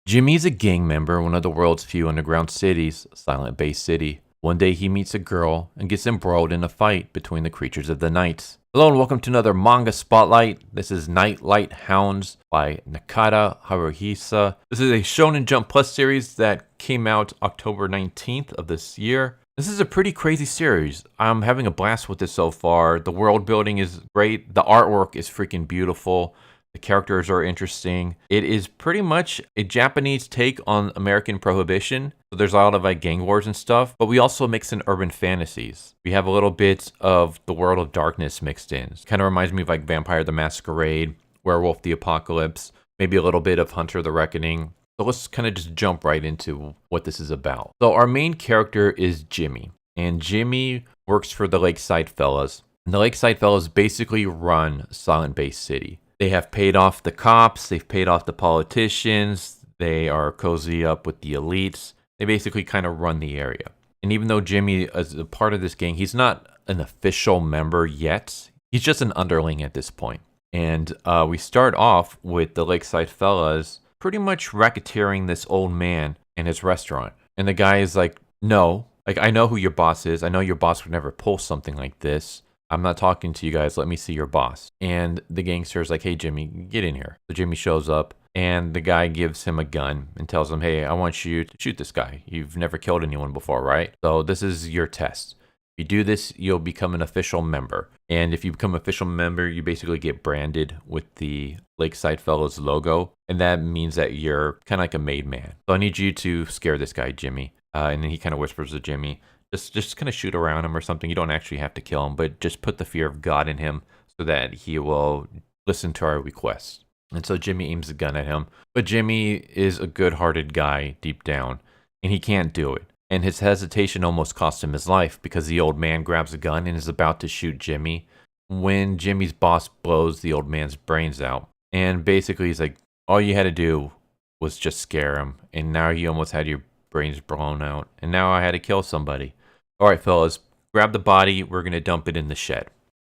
Jimmy's a gang member, one of the world's few underground cities, Silent Bay City. One day he meets a girl and gets embroiled in a fight between the creatures of the night. Hello and welcome to another Manga Spotlight. This is Light Hounds by Nakata Haruhisa. This is a Shonen Jump Plus series that came out October 19th of this year. This is a pretty crazy series. I'm having a blast with this so far. The world building is great. The artwork is freaking beautiful. The characters are interesting. It is pretty much a Japanese take on American Prohibition. So there's a lot of like gang wars and stuff, but we also mix in urban fantasies. We have a little bit of the World of Darkness mixed in. It kind of reminds me of like Vampire the Masquerade, Werewolf the Apocalypse, maybe a little bit of Hunter the Reckoning. So let's kind of just jump right into what this is about. So our main character is Jimmy, and Jimmy works for the Lakeside Fellas. And the Lakeside Fellas basically run Silent Bay City. They have paid off the cops, they've paid off the politicians, they are cozy up with the elites. They basically kind of run the area. And even though Jimmy is a part of this gang, he's not an official member yet. He's just an underling at this point. And we start off with the Lakeside Fellas pretty much racketeering this old man in his restaurant. And the guy is like, no, like I know who your boss is. I know your boss would never pull something like this. I'm not talking to you guys. Let me see your boss. And the gangster is like, hey, Jimmy, get in here. So Jimmy shows up and the guy gives him a gun and tells him, hey, I want you to shoot this guy. You've never killed anyone before, right? So this is your test. If you do this, you'll become an official member. And if you become an official member, you basically get branded with the Lakeside Fellas logo. And that means that you're kind of like a made man. So I need you to scare this guy, Jimmy. And then he kind of whispers to Jimmy, just kind of shoot around him or something. You don't actually have to kill him, but just put the fear of God in him so that he will listen to our requests. And so Jimmy aims a gun at him, but Jimmy is a good-hearted guy deep down, and he can't do it. And his hesitation almost cost him his life because the old man grabs a gun and is about to shoot Jimmy when Jimmy's boss blows the old man's brains out. And basically he's like, all you had to do was just scare him, and now you almost had your brains blown out, and now I had to kill somebody. All right, fellas, grab the body. We're going to dump it in the shed.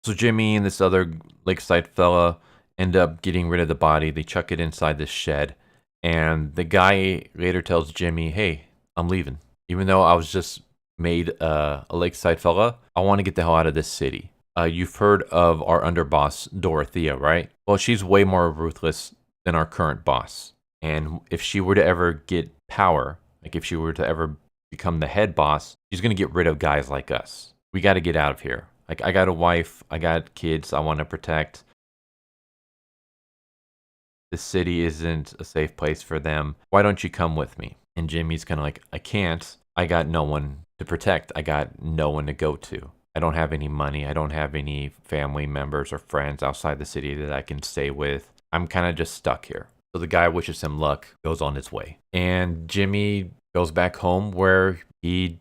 So Jimmy and this other Lakeside fella end up getting rid of the body. They chuck it inside the shed. And the guy later tells Jimmy, hey, I'm leaving. Even though I was just made a Lakeside fella, I want to get the hell out of this city. You've heard of our underboss, Dorothea, right? Well, she's way more ruthless than our current boss. And if she were to ever get power, like if she were to ever become the head boss, she's going to get rid of guys like us. We got to get out of here. Like, I got a wife, I got kids I want to protect. The city isn't a safe place for them. Why don't you come with me? And Jimmy's kind of like, I can't. I got no one to protect. I got no one to go to. I don't have any money. I don't have any family members or friends outside the city that I can stay with. I'm kind of just stuck here. So the guy wishes him luck, goes on his way. And Jimmy goes back home where he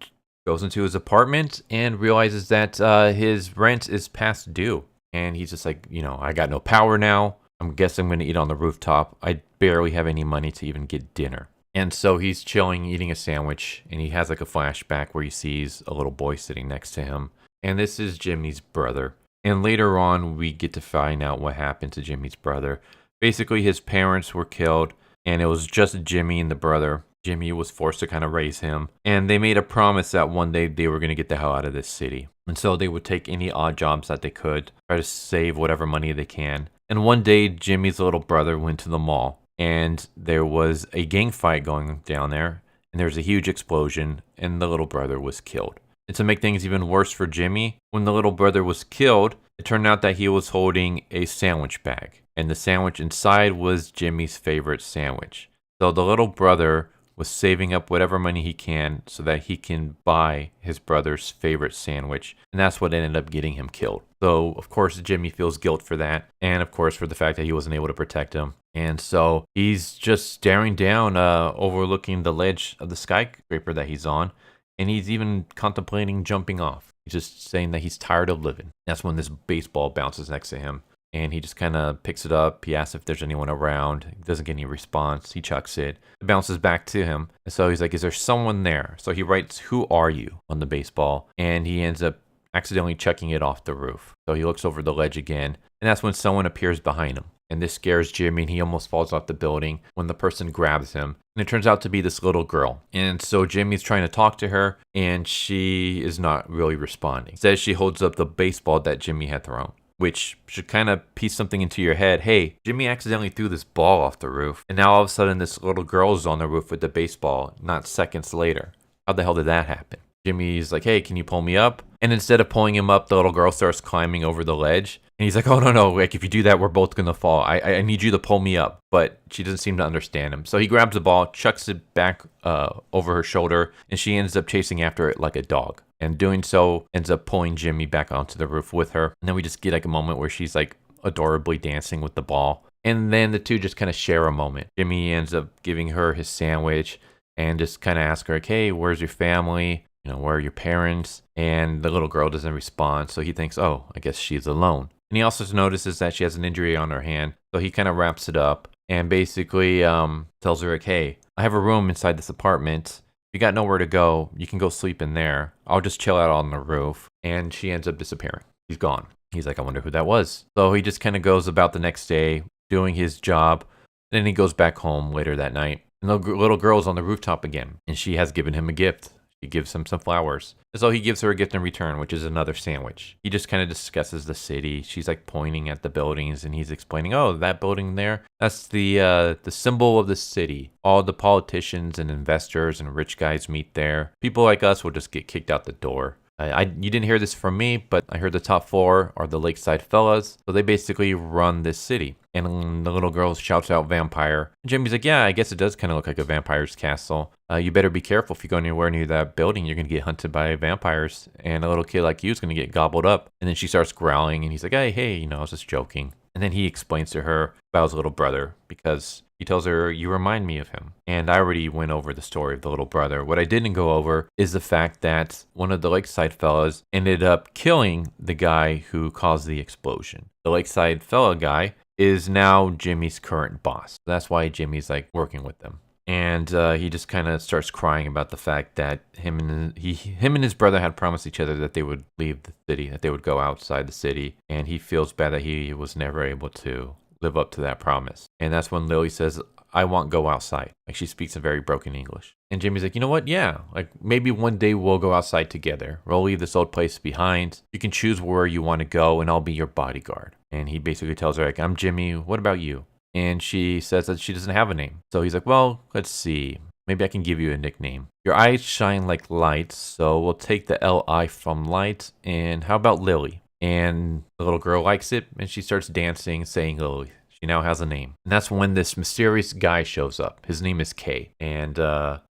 goes into his apartment and realizes that his rent is past due. And he's just like, I got no power now. I guess I'm going to eat on the rooftop. I barely have any money to even get dinner. And so he's chilling, eating a sandwich, and he has like a flashback where he sees a little boy sitting next to him. And this is Jimmy's brother. And later on, we get to find out what happened to Jimmy's brother. Basically, his parents were killed, and it was just Jimmy and the brother. Jimmy was forced to kind of raise him, and they made a promise that one day they were going to get the hell out of this city. And so they would take any odd jobs that they could, try to save whatever money they can. And one day, Jimmy's little brother went to the mall, and there was a gang fight going down there, and there was a huge explosion, and the little brother was killed. And to make things even worse for Jimmy, when the little brother was killed, it turned out that he was holding a sandwich bag, and the sandwich inside was Jimmy's favorite sandwich. So the little brother was saving up whatever money he can so that he can buy his brother's favorite sandwich. And that's what ended up getting him killed. So, of course, Jimmy feels guilt for that. And, of course, for the fact that he wasn't able to protect him. And so he's just staring down, overlooking the ledge of the skyscraper that he's on. And he's even contemplating jumping off. He's just saying that he's tired of living. That's when this baseball bounces next to him. And he just kind of picks it up. He asks if there's anyone around. He doesn't get any response. He chucks it. It bounces back to him. And so he's like, is there someone there? So he writes, who are you on the baseball? And he ends up accidentally chucking it off the roof. So he looks over the ledge again. And that's when someone appears behind him. And this scares Jimmy and he almost falls off the building when the person grabs him. And it turns out to be this little girl. And so Jimmy's trying to talk to her and she is not really responding. Says she holds up the baseball that Jimmy had thrown, which should kind of piece something into your head. Hey, Jimmy accidentally threw this ball off the roof. And now all of a sudden this little girl's on the roof with the baseball, not seconds later. How the hell did that happen? Jimmy's like, hey, can you pull me up? And instead of pulling him up, the little girl starts climbing over the ledge. And he's like, oh, no, like, if you do that, we're both going to fall. I need you to pull me up. But she doesn't seem to understand him. So he grabs the ball, chucks it back over her shoulder, and she ends up chasing after it like a dog. And doing so ends up pulling Jimmy back onto the roof with her. And then we just get like a moment where she's like adorably dancing with the ball. And then the two just kind of share a moment. Jimmy ends up giving her his sandwich and just kind of asks her, like, hey, where's your family? You know, where are your parents? And the little girl doesn't respond. So he thinks, oh, I guess she's alone. And he also notices that she has an injury on her hand. So he kind of wraps it up and basically tells her, like, hey, I have a room inside this apartment. If you got nowhere to go, you can go sleep in there. I'll just chill out on the roof. And she ends up disappearing. She's gone. He's like, I wonder who that was. So he just kind of goes about the next day doing his job. Then he goes back home later that night. And the little girl's on the rooftop again. And she has given him a gift. He gives him some flowers. And so he gives her a gift in return, which is another sandwich. He just kind of discusses the city. She's like pointing at the buildings and he's explaining, oh, that building there, that's the symbol of the city. All the politicians and investors and rich guys meet there. People like us will just get kicked out the door. You didn't hear this from me, but I heard the top four are the Lakeside Fellas. So they basically run this city. And the little girl shouts out vampire. And Jimmy's like, yeah, I guess it does kind of look like a vampire's castle. You better be careful if you go anywhere near that building. You're going to get hunted by vampires. And a little kid like you is going to get gobbled up. And then she starts growling and he's like, hey, you know, I was just joking. And then he explains to her about his little brother because he tells her, you remind me of him. And I already went over the story of the little brother. What I didn't go over is the fact that one of the Lakeside fellas ended up killing the guy who caused the explosion. The Lakeside fella guy is now Jimmy's current boss. That's why Jimmy's like working with them. And he just kind of starts crying about the fact that him and his brother had promised each other that they would leave the city, that they would go outside the city. And he feels bad that he was never able to live up to that promise. And that's when Lily says, I won't go outside. Like she speaks in very broken English. And Jimmy's like, you know what? Yeah, like maybe one day we'll go outside together. We'll leave this old place behind. You can choose where you want to go and I'll be your bodyguard. And he basically tells her, like, I'm Jimmy. What about you? And she says that she doesn't have a name. So he's like, well, let's see. Maybe I can give you a nickname. Your eyes shine like lights, so we'll take the L-I from light. And how about Lily? And the little girl likes it, and she starts dancing, saying Lily. She now has a name. And that's when this mysterious guy shows up. His name is Kay. And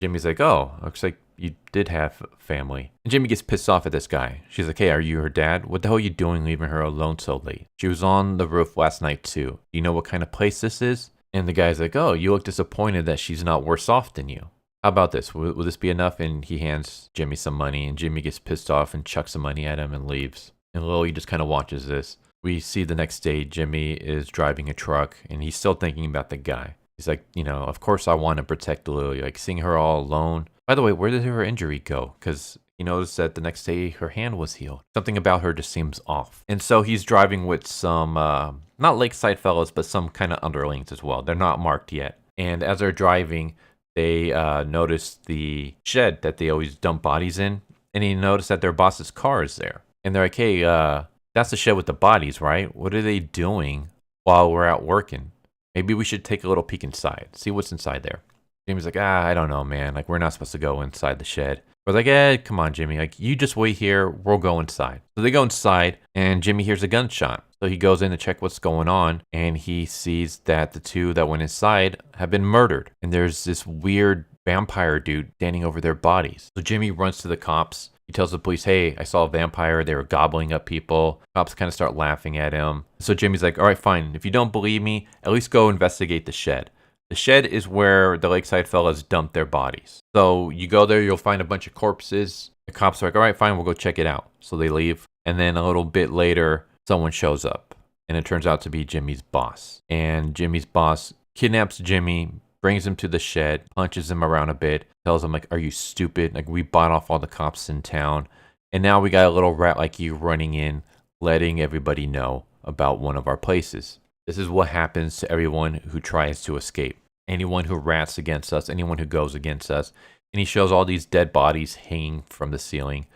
Jimmy's like, oh, looks like you did have family. And Jimmy gets pissed off at this guy. She's like, hey, are you her dad? What the hell are you doing leaving her alone so late? She was on the roof last night too. Do you know what kind of place this is? And the guy's like, oh, you look disappointed that she's not worse off than you. How about this? Will this be enough? And he hands Jimmy some money and Jimmy gets pissed off and chucks some money at him and leaves. And Lily just kind of watches this. We see the next day Jimmy is driving a truck and he's still thinking about the guy. He's like, you know, of course I want to protect Lily. Like seeing her all alone. By the way, where did her injury go? Because he noticed that the next day her hand was healed. Something about her just seems off. And so he's driving with some, not Lakeside fellows, but some kind of underlings as well. They're not marked yet. And as they're driving, they notice the shed that they always dump bodies in. And he noticed that their boss's car is there. And they're like, hey, that's the shed with the bodies, right? What are they doing while we're out working? Maybe we should take a little peek inside, see what's inside there. Jimmy's like, I don't know, man. Like, we're not supposed to go inside the shed. We're like, come on, Jimmy. Like, you just wait here. We'll go inside. So they go inside, and Jimmy hears a gunshot. So he goes in to check what's going on, and he sees that the two that went inside have been murdered. And there's this weird vampire dude standing over their bodies. So Jimmy runs to the cops. He tells the police, hey, I saw a vampire. They were gobbling up people. Cops kind of start laughing at him. So Jimmy's like, all right, fine. If you don't believe me, at least go investigate the shed. The shed is where the Lakeside fellas dumped their bodies. So you go there, you'll find a bunch of corpses. The cops are like, all right, fine, we'll go check it out. So they leave. And then a little bit later, someone shows up. And it turns out to be Jimmy's boss. And Jimmy's boss kidnaps Jimmy, brings him to the shed, punches him around a bit, tells him, like, are you stupid? Like, we bought off all the cops in town. And now we got a little rat like you running in, letting everybody know about one of our places. This is what happens to everyone who tries to escape. Anyone who rats against us, anyone who goes against us. And he shows all these dead bodies hanging from the ceiling.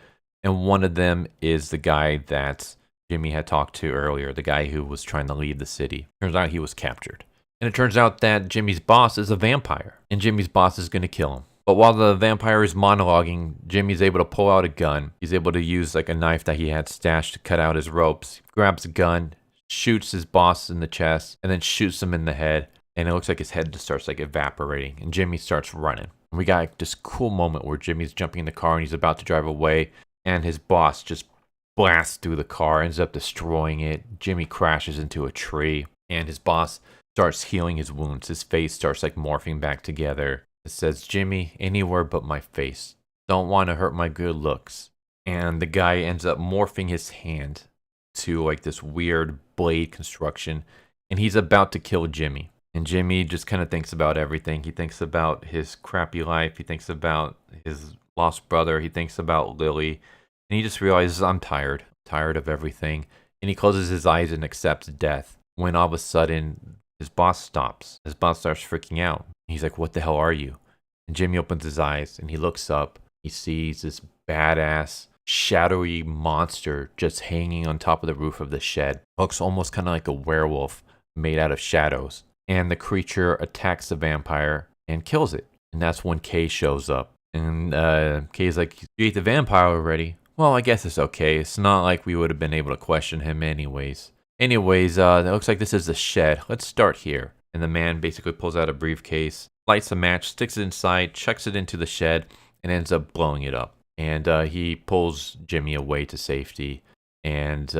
And one of them is the guy that Jimmy had talked to earlier, the guy who was trying to leave the city. Turns out he was captured. And it turns out that Jimmy's boss is a vampire. And Jimmy's boss is going to kill him. But while the vampire is monologuing, Jimmy's able to pull out a gun. He's able to use like a knife that he had stashed to cut out his ropes. He grabs a gun, shoots his boss in the chest, and then shoots him in the head. And it looks like his head just starts like evaporating. And Jimmy starts running. And we got like, this cool moment where Jimmy's jumping in the car and he's about to drive away. And his boss just blasts through the car, ends up destroying it. Jimmy crashes into a tree. And his boss starts healing his wounds. His face starts like morphing back together. It says, Jimmy, anywhere but my face. Don't want to hurt my good looks. And the guy ends up morphing his hand to like this weird blade construction. And he's about to kill Jimmy. And Jimmy just kind of thinks about everything. He thinks about his crappy life. He thinks about his lost brother. He thinks about Lily. And he just realizes, I'm tired. Tired of everything. And he closes his eyes and accepts death. When all of a sudden, his boss stops. His boss starts freaking out. He's like, what the hell are you? And Jimmy opens his eyes and he looks up. He sees this badass, shadowy monster just hanging on top of the roof of the shed. Looks almost kind of like a werewolf made out of shadows. And the creature attacks the vampire and kills it. And that's when Kay shows up. And Kay's like, you ate the vampire already? Well, I guess it's okay. It's not like we would have been able to question him anyways. It looks like this is the shed. Let's start here. And the man basically pulls out a briefcase, lights a match, sticks it inside, chucks it into the shed, and ends up blowing it up. And he pulls Jimmy away to safety. And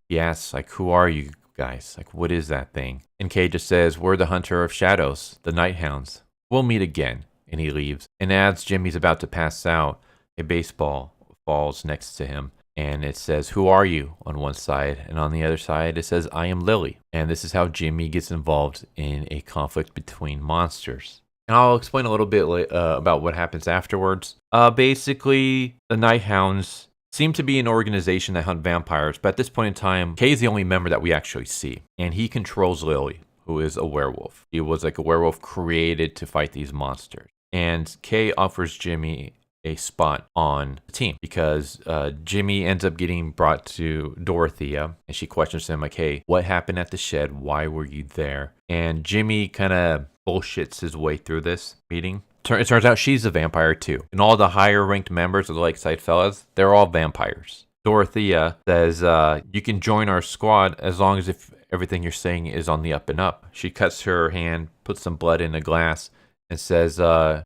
he asks, like, who are you guys? Like, what is that thing? And Kay just says, we're the hunter of shadows, the Light Hounds. We'll meet again. And he leaves. And as Jimmy's about to pass out, a baseball falls next to him. And it says, who are you on one side? And on the other side, it says, I am Lily. And this is how Jimmy gets involved in a conflict between monsters. And I'll explain a little bit about what happens afterwards. Basically, the Light Hounds seem to be an organization that hunt vampires. But at this point in time, Kay is the only member that we actually see. And he controls Lily, who is a werewolf. He was like a werewolf created to fight these monsters. And Kay offers Jimmy a spot on the team because Jimmy ends up getting brought to Dorothea and she questions him like, hey, what happened at the shed? Why were you there? And Jimmy kind of bullshits his way through this meeting. It turns out she's a vampire too. And all the higher ranked members of the Lakeside Fellas, they're all vampires. Dorothea says, you can join our squad as long as if everything you're saying is on the up and up. She cuts her hand, puts some blood in a glass, and says,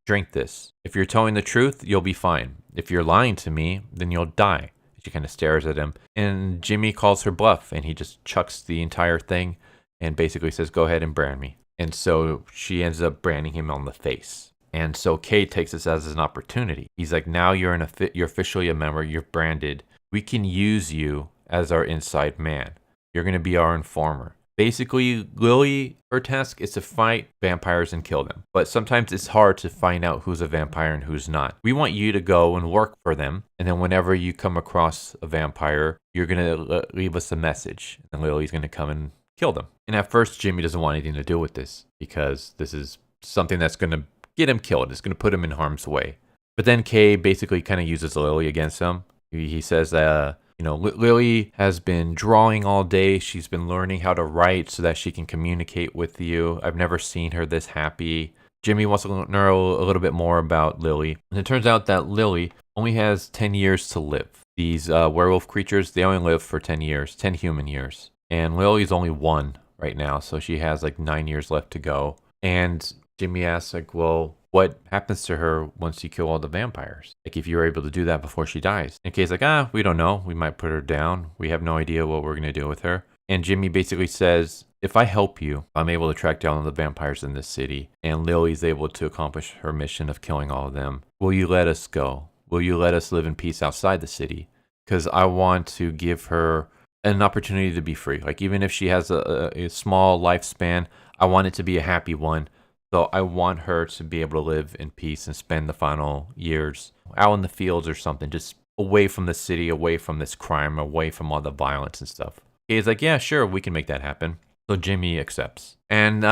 drink this. If you're telling the truth, you'll be fine. If you're lying to me, then you'll die. She kind of stares at him. And Jimmy calls her bluff, and he just chucks the entire thing and basically says, go ahead and brand me. And so she ends up branding him on the face. And so Kay takes this as an opportunity. He's like, now you're officially a member. You're branded. We can use you as our inside man. You're going to be our informer. Basically, Lily, her task is to fight vampires and kill them. But sometimes it's hard to find out who's a vampire and who's not. We want you to go and work for them. And then whenever you come across a vampire, you're going to leave us a message. And Lily's going to come and kill them. And at first, Jimmy doesn't want anything to do with this because this is something that's going to get him killed. It's going to put him in harm's way. But then Kay basically kind of uses Lily against him. He says, Lily has been drawing all day. She's been learning how to write so that she can communicate with you. I've never seen her this happy. Jimmy wants to know a little bit more about Lily. And it turns out that Lily only has 10 years to live. These werewolf creatures, they only live for 10 years, 10 human years. And Lily's only 1 right now, so she has like 9 years left to go. And Jimmy asks, like, well, what happens to her once you kill all the vampires? Like, if you're able to do that before she dies. And Kay's like, we don't know. We might put her down. We have no idea what we're going to do with her. And Jimmy basically says, if I help you, I'm able to track down all the vampires in this city. And Lily's able to accomplish her mission of killing all of them. Will you let us go? Will you let us live in peace outside the city? Because I want to give her an opportunity to be free. Like, even if she has a small lifespan, I want it to be a happy one. So I want her to be able to live in peace and spend the final years out in the fields or something, just away from the city, away from this crime, away from all the violence and stuff. He's like, yeah, sure, we can make that happen. So Jimmy accepts. And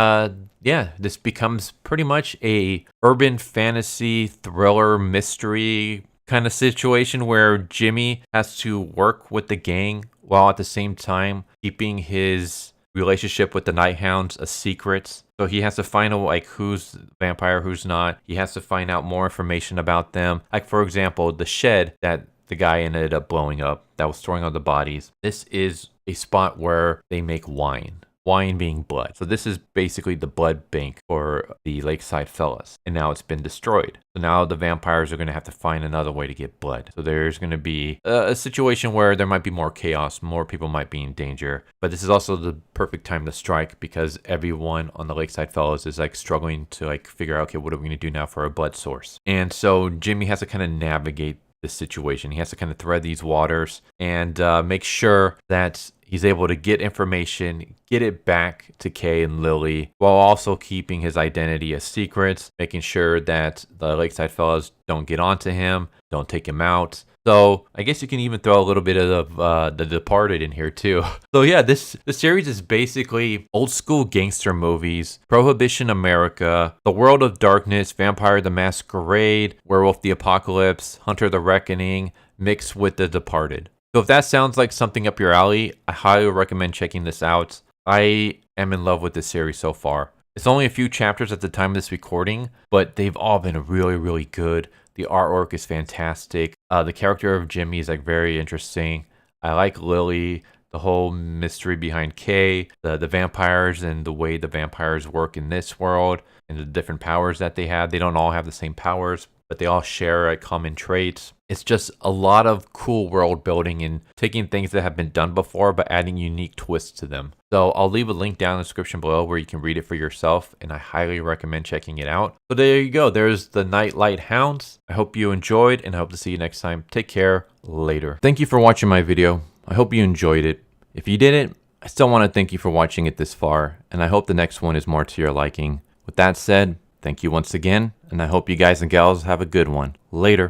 yeah, this becomes pretty much a urban fantasy thriller mystery kind of situation where Jimmy has to work with the gang while at the same time keeping his relationship with the Night Hounds a secret. So he has to find out like who's vampire, who's not. He has to find out more information about them. Like for example, the shed that the guy ended up blowing up that was storing all the bodies. This is a spot where they make wine. Wine being blood. So this is basically the blood bank for the Lakeside Fellas. And now it's been destroyed. So now the vampires are going to have to find another way to get blood. So there's going to be a situation where there might be more chaos. More people might be in danger. But this is also the perfect time to strike because everyone on the Lakeside Fellas is like struggling to like figure out, okay, what are we going to do now for a blood source? And so Jimmy has to kind of navigate this situation. He has to kind of thread these waters and make sure that he's able to get information, get it back to Kay and Lily, while also keeping his identity a secret, making sure that the Lakeside Fellas don't get onto him, don't take him out. So I guess you can even throw a little bit of The Departed in here too. So yeah, the series is basically old school gangster movies, Prohibition America, The World of Darkness, Vampire the Masquerade, Werewolf the Apocalypse, Hunter the Reckoning, mixed with The Departed. So if that sounds like something up your alley, I highly recommend checking this out. I am in love with this series so far. It's only a few chapters at the time of this recording, but they've all been really, really good. The artwork is fantastic. The character of Jimmy is like very interesting. I like Lily, the whole mystery behind Kay, the vampires and the way the vampires work in this world and the different powers that they have. They don't all have the same powers, but they all share common traits. It's just a lot of cool world building and taking things that have been done before but adding unique twists to them. So I'll leave a link down in the description below where you can read it for yourself, and I highly recommend checking it out. So there you go. There's the Light Hounds. I hope you enjoyed, and I hope to see you next time. Take care. Later. Thank you for watching my video. I hope you enjoyed it. If you didn't, I still want to thank you for watching it this far, and I hope the next one is more to your liking. With that said, thank you once again, and I hope you guys and gals have a good one. Later.